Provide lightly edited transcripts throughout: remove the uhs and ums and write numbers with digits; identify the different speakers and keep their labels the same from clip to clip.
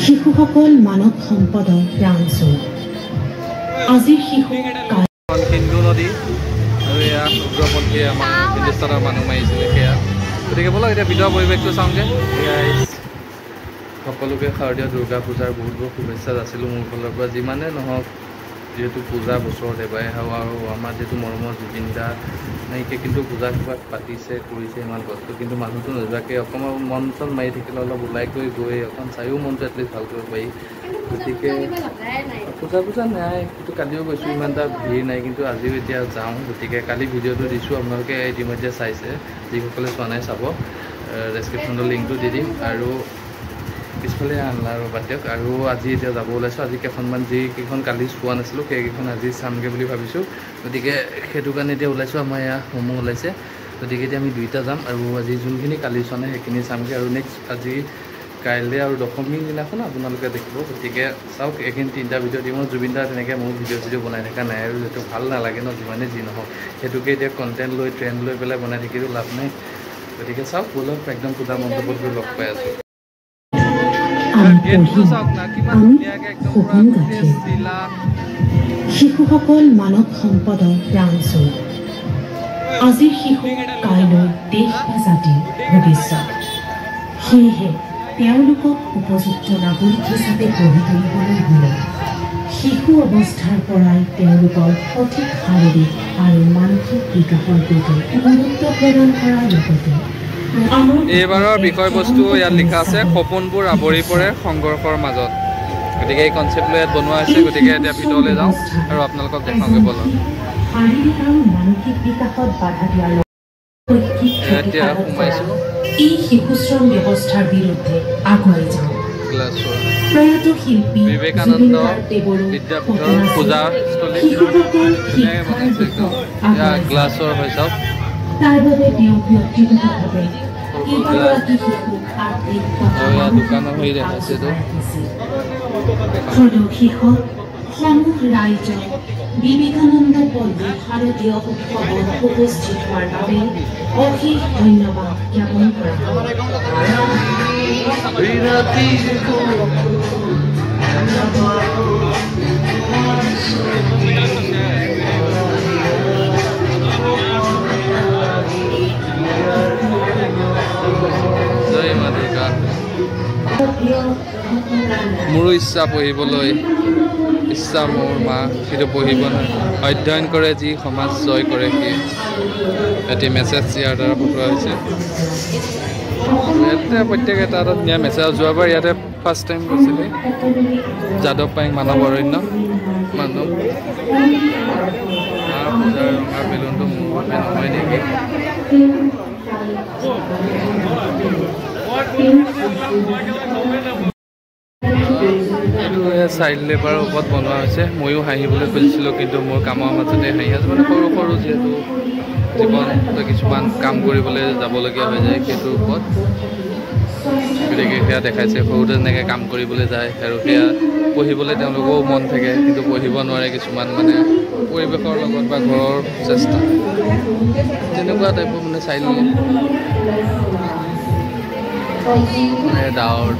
Speaker 1: শিশুসকল মানৱ সম্পদৰ প্ৰাণস্বৰূপ। আজিৰ শিশু
Speaker 2: সিন্ধু নদী আৰু এয়া উগ্ৰপন্থীয়ে আমাৰ হিন্দুস্তানৰ মানুহ মাৰিছিলে সেয়া। গতিকে বলক এতিয়া ভিতৰৰ পৰিৱেশটো চাওঁগৈ। সকলোকে শাৰদীয় দুৰ্গা পূজাৰ বহুত বহুত শুভেচ্ছা যাচিলোঁ মোৰ ফালৰ পৰা। যিমানে নহওক যিহেতু পূজা বছৰত এবাৰে হওক আৰু আমাৰ যিহেতু মৰমৰ জুবিন দা নাইকিয়া কিন্তু পূজা কিবাত পাতিছে কৰিছে ইমান কষ্ট, কিন্তু মানুহটো নোযোৱাকৈ অকণমান মন চন মাৰি থাকিলে অলপ ওলাই গৈ অকণ চায়ো মনটো এটলিষ্ট ভাল কৰিব পাৰি। গতিকে পূজা নাই, কিন্তু কালিও গৈছোঁ ইমান এটা ভিৰ নাই, কিন্তু আজিও এতিয়া যাওঁ। গতিকে কালি ভিডিঅ'টো দিছোঁ, আপোনালোকে ইতিমধ্যে চাইছে, যিসকলে চোৱা নাই চাব, ডেছক্ৰিপশ্যনৰ লিংকটো দি দিম। আৰু পিছফালে আনলা আৰু বাদ দিয়ক। আৰু আজি এতিয়া যাব ওলাইছোঁ। আজি কেইখনমান যিকেইখন কালি চোৱা নাছিলোঁ সেইকেইখন আজি চামগৈ বুলি ভাবিছোঁ। গতিকে সেইটো কাৰণে এতিয়া ওলাইছোঁ। আমাৰ ইয়াত ম'ম' ওলাইছে, গতিকে এতিয়া আমি দুইটা যাম। আৰু আজি যোনখিনি কালি চোৱা নাই সেইখিনি চামগৈ। আৰু নেক্সট আজি কাইলৈ আৰু দশমীৰ দিনাখন আপোনালোকে দেখিব। গতিকে চাওক, এইখিনি তিনিটা ভিডিঅ' দিম। জুবিন দা তেনেকৈ মোৰ ভিডিঅ' বনাই থকা নাই, আৰু যিহেতু ভাল নালাগে ন, যিমানে যি নহওক সেইটোকে এতিয়া কণ্টেণ্ট লৈ ট্ৰেণ্ড লৈ পেলাই বনাই থাকিলেও লাভ নাই। গতিকে চাওক বলক, একদম পূজা মণ্ডপত গৈ লগ পাই আছোঁ।
Speaker 1: শিশুসকল মানৱ সম্পদৰ প্ৰাণস্বৰূপ। আজিৰ শিশু কাইলৈ দেশ বা জাতিৰ ভৱিষ্যত। সেয়েহে তেওঁলোকক উপযুক্ত নাগৰিক হিচাপে গঢ়ি তুলিবলৈ হ'লে শিশু অৱস্থাৰ পৰাই তেওঁলোকৰ সঠিক শাৰীৰিক আৰু মানসিক বিকাশৰ প্ৰতি গুৰুত্ব প্ৰদান কৰাৰ লগতে
Speaker 2: এইবাৰৰ বিষয়বস্তু ইয়াত লিখা আছে, সপোনবোৰ আৱৰি পৰে সংঘৰ্ষৰ মাজত। গতিকে এই কনচেপ্ট লৈ ইয়াত বনোৱা হৈছে। গতিকে এতিয়া ভিতৰলৈ যাওঁ আৰু আপোনালোকক দেখাওঁগৈ বলক।
Speaker 1: শাৰীৰিক আৰু মানসিক বিকাশত বাধা দিয়াৰ
Speaker 2: এতিয়া সোমাইছোঁ
Speaker 1: এই শিশুশ্ৰম ব্যৱস্থাৰ বিৰুদ্ধে আগুৱাই যাওঁ। প্ৰয়াত শিল্পী
Speaker 2: বিবেকানন্দ বিদ্যাপীঠৰ পূজাস্থলী গ্লাছৰ হৈ চাওক।
Speaker 1: তাৰ বাবে তেওঁ ব্যক্তিগতভাৱে কেইগৰাকী শিশুক আৰ্থিক
Speaker 2: দোকানৰ হৈ দেখাইছেতো।
Speaker 1: প্ৰদৰ্শিত সমূহ ৰাইজক বিবেকানন্দ পল্লী শাৰদীয় উৎসৱত উপস্থিত হোৱাৰ বাবে অশেষ ধন্যবাদ জ্ঞাপন কৰা
Speaker 2: মোৰো ইচ্ছা পঢ়িবলৈ, ইচ্ছা মোৰ মা, কিন্তু পঢ়িব নোৱাৰে। অধ্যয়ন কৰে যি সমাজ জয় কৰে সি। এটি মেছেজ ইয়াৰ দ্বাৰা পঠোৱা হৈছে। ইয়াতে প্ৰত্যেকে এটা এটা ধুনীয়া মেছেজ। যোৱাবাৰ ইয়াতে ফাৰ্ষ্ট টাইম গৈছিলে যাদৱ পায়েং মানৱ অৰণ্য মানুহ পূজাৰ ৰঙা বেলুনটো মোৰ নহয় নেকি? এইটো চাইল্ড লেবাৰৰ ওপৰত বনোৱা হৈছে। ময়ো হাঁহিবলৈ খুজিছিলোঁ, কিন্তু মোৰ কামৰ মাজতে হাঁহি আছে। মানে সৰু সৰু যিহেতু জীৱনত কিছুমান কাম কৰিবলৈ যাবলগীয়া হৈ যায় সেইটোৰ ওপৰত। গতিকে সেয়া দেখাইছে, সৰুতে যেনেকৈ কাম কৰিবলৈ যায় আৰু সেয়া পঢ়িবলৈ তেওঁলোকেও মন থাকে, কিন্তু পঢ়িব নোৱাৰে কিছুমান মানে পৰিৱেশৰ লগত বা ঘৰৰ চেষ্টা, তেনেকুৱা টাইপৰ মানে চাইল্ড ডাৱৰ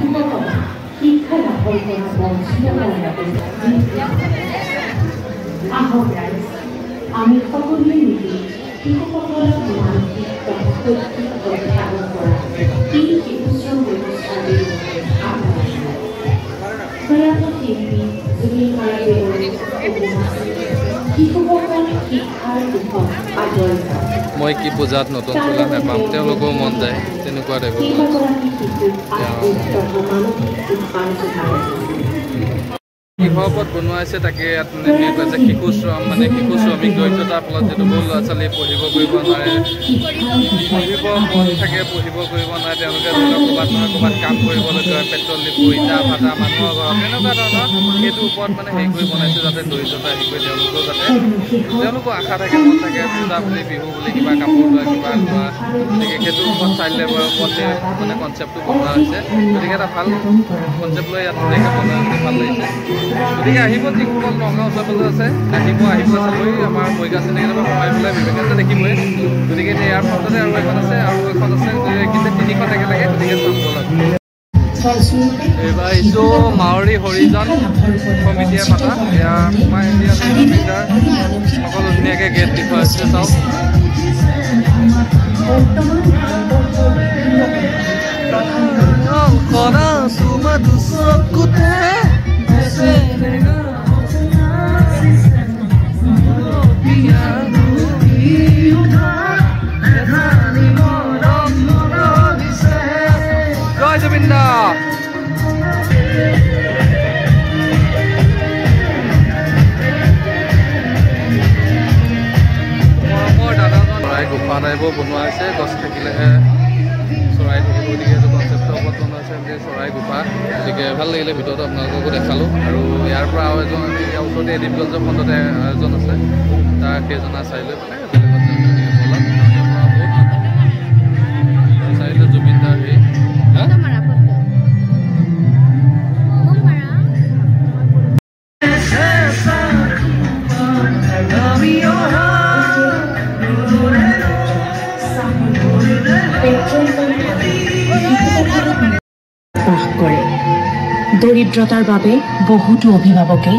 Speaker 1: আমি সকলোৱে মিলি শিশুসকলক মানসিক অধ্যয়ন কৰা এই শিশুশ্ৰম ব্যৱস্থাৰ বিৰুদ্ধে আগবাঢ়ি যাওঁ। প্ৰয়াত শিল্পী জুবিন শিশুসকল শিক্ষাৰ দিশত আগুৱাই যাওঁ।
Speaker 2: মই কি পূজাত নতুন চোলা নাপাম, তেওঁলোকেও মন যায় তেনেকুৱা টাইপৰ। কিহৰ ওপৰত বনোৱা হৈছে তাকে ইয়াত মানে হেৰি কৰিছে, শিশু শ্ৰম মানে শিশু শ্ৰমিক দৰিদ্ৰতাৰ ফলত যিহেতু বহু ল'ৰা ছোৱালীয়ে পঢ়িব কৰিব নোৱাৰে, পঢ়িব মন থাকে পঢ়িব কৰিব নোৱাৰে, তেওঁলোকে ধৰি লওক ক'ৰবাত নহয় ক'ৰবাত কাম কৰিবলগীয়া হয়, পেট্ৰল ডিপু, ইটা ভাটা মানুহৰ ঘৰত তেনেকুৱা ধৰণৰ সেইটোৰ ওপৰত মানে হেৰি কৰি বনাইছে, যাতে দৰিদ্ৰতা হেৰি কৰি তেওঁলোকেও যাতে তেওঁলোকৰ আশা থাকে মন থাকে পূজা বুলি বিহু বুলি কিবা কাপোৰ লোৱা কিবা লোৱা, গতিকে সেইটোৰ ওপৰত চাইল্ড লেবাৰৰ ওপৰত মানে কনচেপ্টটো বনোৱা হৈছে। গতিকে এটা ভাল কনচেপ্ট লৈ ইয়াত ধুনীয়াকৈ বনোৱা হৈছে, ভাল লাগিছে। গতিকে আহিব, যিসকল নগাঁও ওচৰ পাজৰ আছে আহিব চাবই, আমাৰ মৰিগাঁও চিনেমাৰ সোমাই পেলাই বিবেকানন্দ দেখিবই। গতিকে এতিয়া ইয়াৰ ফ্ৰণ্টতে আৰু এখন আছে কিন্তু তিনিখন একেলগে গতিকে চাব লাগিব এইবাৰ এইটো মাউৰী হৰিজন কমিটিয়ে পাতা এয়া সোমাই ইণ্ডিয়া জুবিনদাৰ সকলো ধুনীয়াকৈ গেট দেখুৱাই আছে চাওক জয় জুবিনদা চৰাই গুফা টাইপৰ বনোৱা হৈছে গছ থাকিলেহে চৰাই থাকিব গতিকে এইটো কনচেপ্টৰ ওপৰত বনোৱা হৈছে চৰাই গুফা গতিকে ভাল লাগিলে ভিতৰত আপোনালোককো দেখালোঁ আৰু ইয়াৰ পৰা আৰু এজন আমি ইয়াৰ ওচৰতে এডিটগঞ্জৰ ফ্ৰণ্টতে এজন আছে তাৰ সেইজনা চাই লৈ পেলাই চাই লৈ জুবিনদাৰ হেৰি
Speaker 1: দৰিদ্ৰতাৰ বাবে বহুতো অভিভাৱকে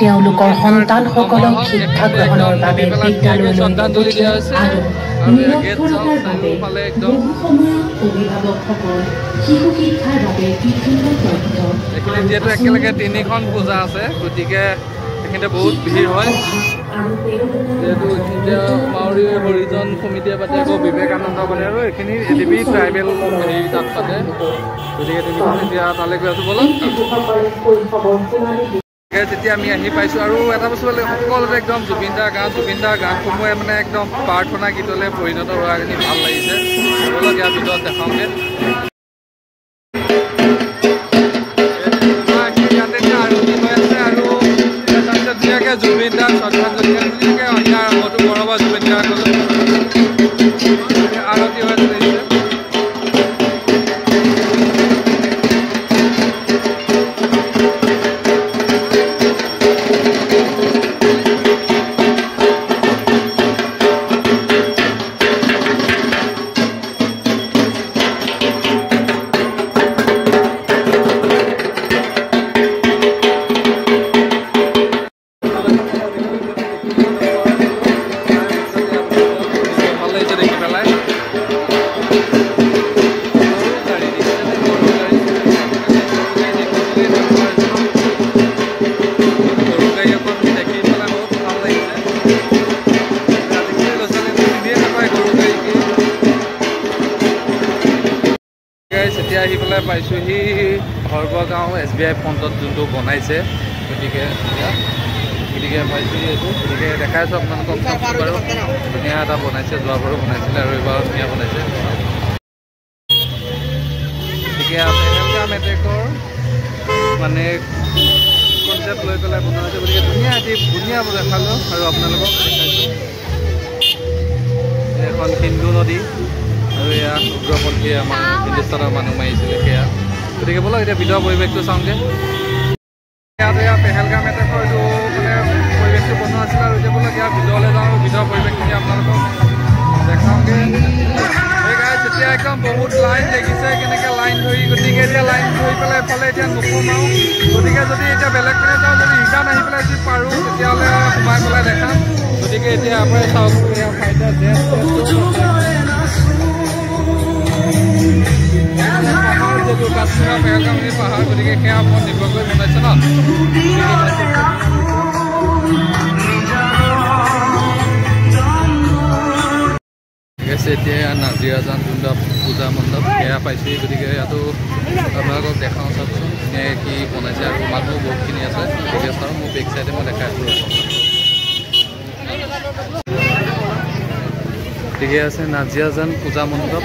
Speaker 1: তেওঁলোকৰ সন্তানসকলক শিক্ষা গ্ৰহণৰ বাবে বিদ্যালয়লৈ পঠিয়ায় আৰু নিৰক্ষৰতাৰ বাবে বহু সময়ত অভিভাৱকসকল শিশু শিক্ষাৰ বাবে বিভিন্ন তথ্য
Speaker 2: যিহেতু একেলগে তিনিখন পূজা আছে গতিকে এইখিনিতে বহুত ভিৰ হয় যিহেতু এতিয়া মাউৰী হৰিজন সমিতিয়ে পাতে আকৌ বিবেকানন্দ পাতে আৰু এইখিনি এডিবি ট্ৰাইবেল হেৰি তাত পাতে গতিকে তিনিখন এতিয়া তালৈ গৈ আছোঁ বলক যেতিয়া আমি আহি পাইছোঁ আৰু এটা বস্তু হ'লে সকলোতে একদম জুবিনদাৰ গানসমূহে মানে একদম প্ৰাৰ্থনা গীতলৈ পৰিণত হোৱাখিনি ভাল লাগিছে বলক ইয়াৰ ভিতৰত দেখাওঁগৈ জুবিনদাৰ শ্ৰদ্ধাঞ্জলি ইয়াৰ আগতো বৰবা জুবিনদাৰ আৰতি হৈ চলিছে এতিয়া আহি পেলাই পাইছোঁহি হৰগড় গাঁও SBI ফ্ৰণ্টত যোনটো বনাইছে গতিকে পাইছোঁহি এইটো গতিকে দেখাইছোঁ আপোনালোকক বাৰু ধুনীয়া এটা বনাইছে যোৱাবাৰো বনাইছিলে আৰু এইবাৰো ধুনীয়া বনাইছে গতিকে পেহেলগাম এটেকৰ মানে কনচেপ্ট লৈ পেলাই বনোৱা হৈছে গতিকে ধুনীয়া দেখালোঁ আৰু আপোনালোকক দেখাইছোঁ এখন সিন্ধু নদী আৰু এয়া উগ্ৰপন্থীয়ে আমাৰ হিন্দুস্তানৰ মানুহ মাৰিছিলে সেয়া গতিকে বলক এতিয়া ভিতৰৰ পৰিৱেশটো চাওঁগৈ এয়া পেহেলগাম এটেকৰ এইটো মানে পৰিৱেশটো বনোৱা আছিলে আৰু এতিয়া বলক ইয়াৰ ভিতৰলৈ যাওঁ ভিতৰৰ পৰিৱেশখিনি আপোনালোকক দেখাওঁগৈ এতিয়া একদম বহুত লাইন লাগিছে কেনেকৈ লাইন ধৰি গতিকে এতিয়া লাইন ধৰি পেলাই এফালে এতিয়া নোসোমাওঁ গতিকে যদি এতিয়া বেলেগ পিনে যাওঁ যদি ৰিটাৰ্ণ আহি পেলাই যদি পাৰোঁ তেতিয়াহ'লে সোমাই পেলাই দেখাম গতিকে এতিয়া আপোনাৰ চাওক ফাইটাৰ পাহাৰ যিটো কাশ্মীৰৰ পেহেলগামী পাহাৰ গতিকে সেয়া ওপৰত নিৰ্ভৰ কৰি বনাইছে ন ঠিক আছে এতিয়া নাজিৰাজান যোনটো পূজা মণ্ডপ সেয়া পাইছে গতিকে ইয়াতো আপোনালোকক দেখাওঁ চাওকচোন ধুনীয়াকৈ কি বনাইছে আৰু মানুহ বহুতখিনি আছে গতিকে চাওঁ মোৰ বেক চাইডে মই দেখাই আছোঁ গতিকে আছে নাজিৰাজান পূজা মণ্ডপ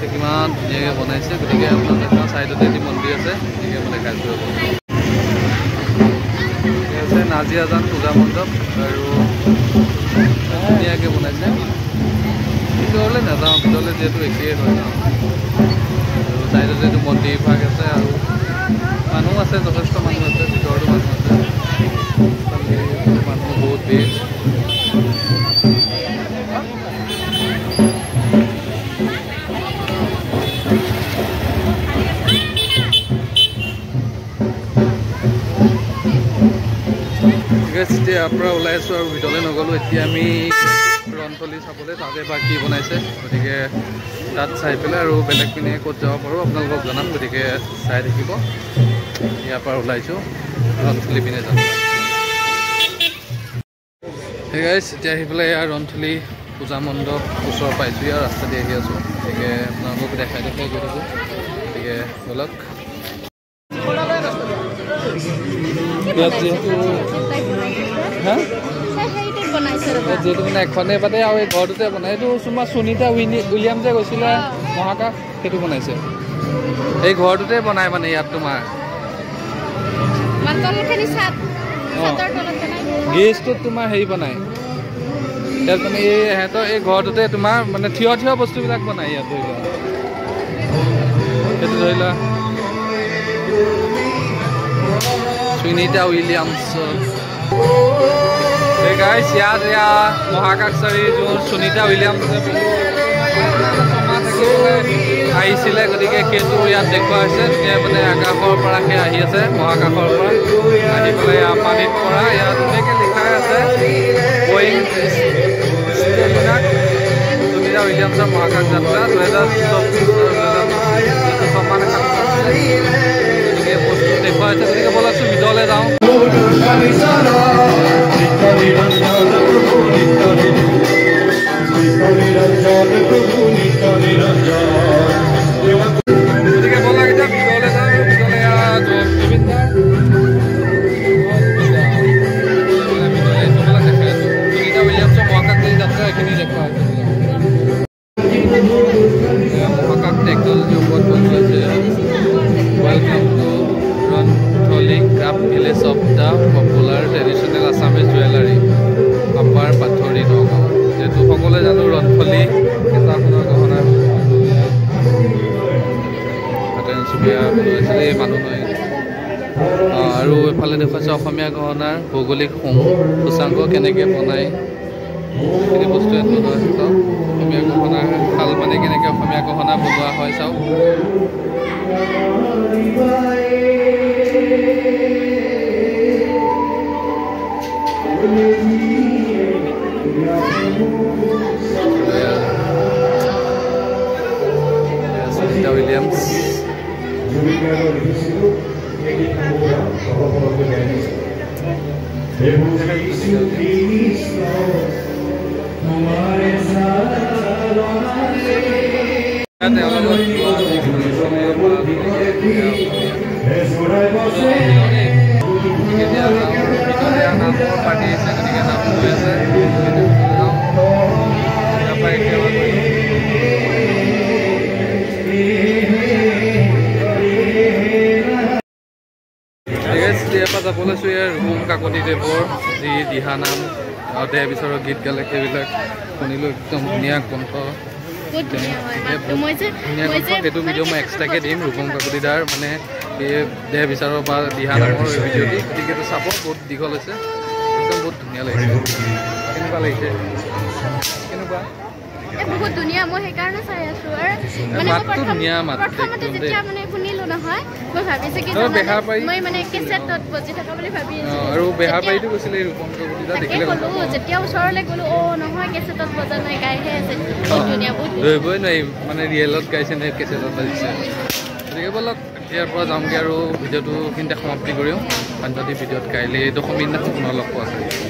Speaker 2: কিমান ধুনীয়াকৈ বনাইছে গতিকে আপোনালোকৰ চাইডতে এটি মন্দিৰ আছে গতিকে মই দেখাইছোঁ আছে নাজিৰাজান পূজা মণ্ডপ আৰু ধুনীয়াকৈ বনাইছে ভিতৰলৈ নাযাওঁ ভিতৰলৈ যিহেতু একেই হয় আৰু চাইডতে এইটো মন্দিৰ ভাগ আছে আৰু মানুহ আছে যথেষ্ট মানুহ আছে ভিতৰতো মানুহ আছে মানুহ বহুত ভিৰ ইয়াৰ পৰা ওলাই আছোঁ আৰু ভিতৰলৈ নগ'লোঁ। এতিয়া আমি ৰনথলী চাবলৈ তাতে বা কি বনাইছে, গতিকে তাত চাই পেলাই আৰু বেলেগ পিনে ক'ত যাব পাৰোঁ আপোনালোকক জনাম। গতিকে চাই থাকিব। ইয়াৰ পৰা ওলাইছোঁ ৰনথলী পিনে যাম। সেই গাইজ এতিয়া আহি পেলাই ইয়াৰ ৰনথলী পূজা মণ্ডপ ওচৰ পাইছোঁ। ইয়াৰ ৰাস্তা দি আহি আছোঁ, গতিকে আপোনালোকক দেখাই গৈ থাকোঁ। গতিকে ব'লক। যিহেতু মানে এখনেই পাতে আৰু এই ঘৰটোতে বনাই। এইটো তোমাৰ সুনিতা উইলিয়াম যে গৈছিলে মহাকাশ, সেইটো বনাইছে। এই ঘৰটোতে বনাই মানে ইয়াত তোমাৰ গেছটোত তোমাৰ হেৰি বনায় ইয়াত মানে এই সিহঁতৰ এই ঘৰটোতে তোমাৰ মানে থিয় থিয় বস্তুবিলাক বনায় ইয়াত। ধৰি লোৱা সেইটো ধৰি লোৱা সুনিতা উইলিয়ামছ। এই গাইছ ইয়াত এয়া মহাকাশচাৰী যোন সুনিতা উইলিয়ামছ আহিছিলে, গতিকে সেইটো ইয়াত দেখুওৱা হৈছে। তেতিয়া মানে আকাশৰ পৰা সেই আহি আছে, মহাকাশৰ পৰা আহি পেলাই ইয়াৰ পানীত পৰা ইয়াত ধুনীয়াকৈ লিখাই আছে বয়িং সুনিতা উইলিয়ামছৰ মহাকাশ যাত্ৰা 2024 গতিকে বস্তু দেখুওৱা হৈছে। গতিকে ব'লকচোন ভিতৰলৈ যাওঁ। গতিকে ব'লক এতিয়া ভিতৰলৈ যাওঁ। ভিতৰলৈ জুবিন দাৰ দেখাই আছোঁ। সুনিতা উইলিয়ামছৰ মহাকাশী যাত্ৰা এইখিনি দেখুওৱা হৈছে। মহাকাশ টেকনলজিৰ ওপৰত বস্তু আছে। Welcome to Ranthali craft village of the popular traditional Assamese jewellery upper Pathori Nagaon. যিহেতু সকলোৱে জানো ৰনথলী কেঁচা সোণৰ গহনা এই মানুহ নহয়। আৰু এইফালে দেখুৱাইছে অসমীয়া গহনাৰ ভৌগোলিক সূচাংক কেনেকৈ বনায় সেইখিনি বস্তু ইয়াত বনোৱা আছে। চাওক অসমীয়া গহনাৰ শাল মানে কেনেকৈ অসমীয়া গহনা বনোৱা হয় চাওক। সুনিতা উইলিয়ামছ নামৰ পাৰ্টি আছে, গতিকে নাম হৈ আছে। ইয়াৰ পৰা যাব লৈছোঁ ইয়াৰ ৰুকুম কাকতি দেৱৰ যি দিহানাম দেহ বিচাৰৰ গীত গালে সেইবিলাক শুনিলোঁ। একদম ধুনীয়া কণ্ঠ, সেইটো ভিডিঅ' মই এক্সট্ৰাকৈ দিম। ৰুকুম কাকতি দাৰ মানে এই দেহ বিচাৰৰ বা দিহানামৰ ভিডিঅ'টি, গতিকে এইটো চাব। বহুত দীঘল হৈছে, একদম বহুত ধুনীয়া লাগিছে। কেনেকুৱা লাগিছে? কেনেকুৱা?
Speaker 3: বহুত ধুনীয়া। মই সেইকাৰণে চাই আছোঁ।
Speaker 2: মাতটো ধুনীয়া।
Speaker 3: প্ৰথমতে যেতিয়া মানে শুনিলোঁ নহয়, মই ভাবিছোঁ কি মই মানে কেছেটত বজি থকা বুলি ভাবি আছোঁ।
Speaker 2: আৰু বেহাৰবাৰীতো গৈছিলে ৰুকুম কাকতি দা, দেখিলে
Speaker 3: যেতিয়া ওচৰলৈ গ'লোঁ, নহয় কেছেটত বজা নাই, গাইহে আছে। বহুত ধুনীয়া, বহুত
Speaker 2: ধৰিবই নোৱাৰি মানে ৰিয়েলত গাইছে নে কেছেটত বাজিছে। গতিকে ব'লক ইয়াৰ পৰা যামগৈ আৰু ভিডিঅ'টো এইখিনিতে সমাপ্তি কৰিম। বান্ধৱী ভিডিঅ'ত কাইলৈ 10 দিনাখন পুনৰ লগ পোৱা আছে।